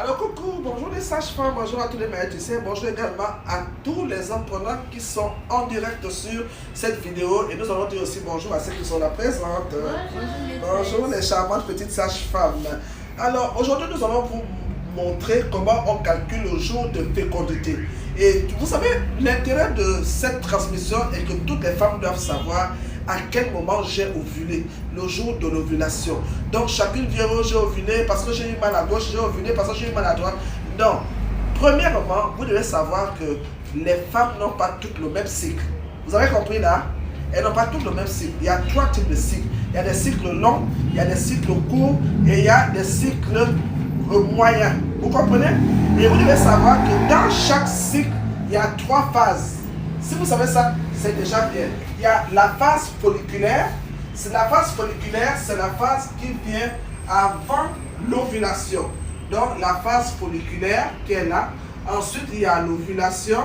Alors coucou, bonjour les sages-femmes, bonjour à tous les médecins, bonjour également à tous les apprenants qui sont en direct sur cette vidéo. Et nous allons dire aussi bonjour à ceux qui sont là présentes. Bonjour les charmantes petites sages-femmes. Alors aujourd'hui nous allons vous montrer comment on calcule le jour de fécondité. Et vous savez, l'intérêt de cette transmission est que toutes les femmes doivent savoir à quel moment j'ai ovulé, le jour de l'ovulation. Donc chacune vient, oh, j'ai ovulé parce que j'ai eu mal à gauche, j'ai ovulé parce que j'ai eu mal à droite. Non. Premièrement, vous devez savoir que les femmes n'ont pas toutes le même cycle. Vous avez compris là? Elles n'ont pas toutes le même cycle. Il y a trois types de cycles. Il y a des cycles longs, il y a des cycles courts et il y a des cycles moyens. Vous comprenez? Et vous devez savoir que dans chaque cycle, il y a trois phases. Si vous savez ça, c'est déjà bien. Il y a la phase folliculaire. La phase folliculaire, c'est la phase qui vient avant l'ovulation. Donc, la phase folliculaire qui est là. Ensuite, il y a l'ovulation.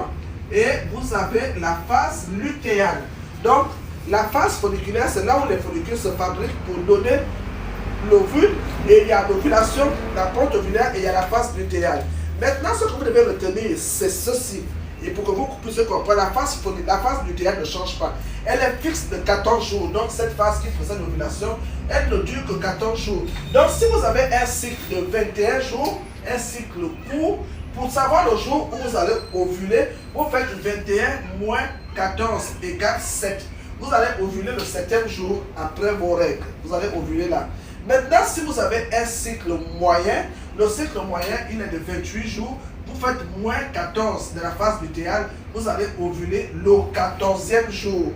Et vous avez la phase lutéale. Donc, la phase folliculaire, c'est là où les follicules se fabriquent pour donner l'ovule. Et il y a l'ovulation, la ponte ovulaire et il y a la phase lutéale. Maintenant, ce que vous devez retenir, c'est ceci. Et pour que vous puissiez comprendre, la phase lutéale ne change pas. Elle est fixe de 14 jours. Donc cette phase qui précède l'ovulation, elle ne dure que 14 jours. Donc si vous avez un cycle de 21 jours, un cycle court, pour savoir le jour où vous allez ovuler, vous faites 21 moins 14 égale 7. Vous allez ovuler le 7e jour après vos règles. Vous allez ovuler là. Maintenant, si vous avez un cycle moyen, le cycle moyen, il est de 28 jours. Vous faites moins 14 de la phase lutéale, vous allez ovuler le 14e jour.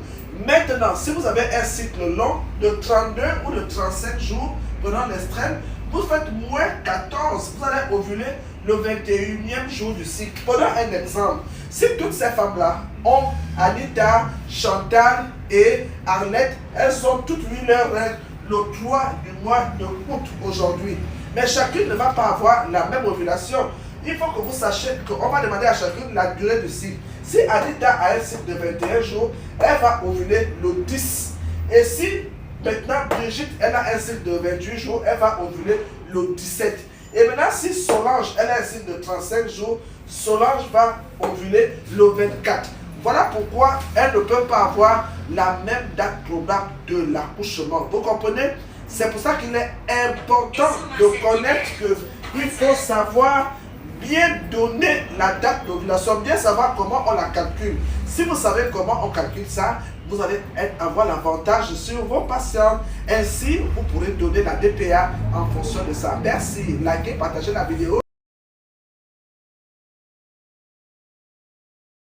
Maintenant, si vous avez un cycle long de 32 ou de 37 jours, prenant l'extrême, vous faites moins 14, vous allez ovuler le 21e jour du cycle. Prenons un exemple. Si toutes ces femmes-là ont Anita, Chantal et Arlette, elles ont toutes eu leurs règles le 3 du mois de août aujourd'hui. Mais chacune ne va pas avoir la même ovulation. Il faut que vous sachiez qu'on va demander à chacune la durée du cycle. Si Anita a un cycle de 21 jours, elle va ovuler le 10. Et si maintenant Brigitte, elle a un cycle de 28 jours, elle va ovuler le 17. Et maintenant si Solange, elle a un cycle de 35 jours, Solange va ovuler le 24. Voilà pourquoi elle ne peut pas avoir la même date probable de l'accouchement. Vous comprenez? C'est pour ça qu'il est important de connaître qu'il faut savoir bien donner la date d'ovulation, bien savoir comment on la calcule. Si vous savez comment on calcule ça, vous allez avoir l'avantage sur vos patients. Ainsi, vous pourrez donner la DPA en fonction de ça. Merci, likez, partagez la vidéo.